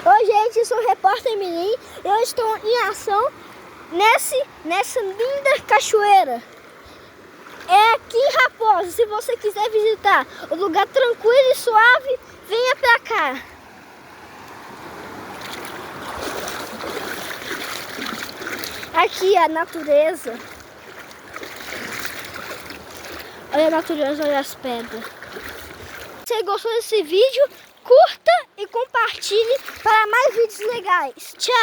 Oi gente, eu sou o repórter Mirim. Eu estou em ação nessa linda cachoeira. É aqui em Raposa. Se você quiser visitar um lugar tranquilo e suave, venha pra cá. Aqui a natureza. Olha a natureza, olha as pedras. Se você gostou desse vídeo, curta e compartilhe para mais vídeos legais. Tchau!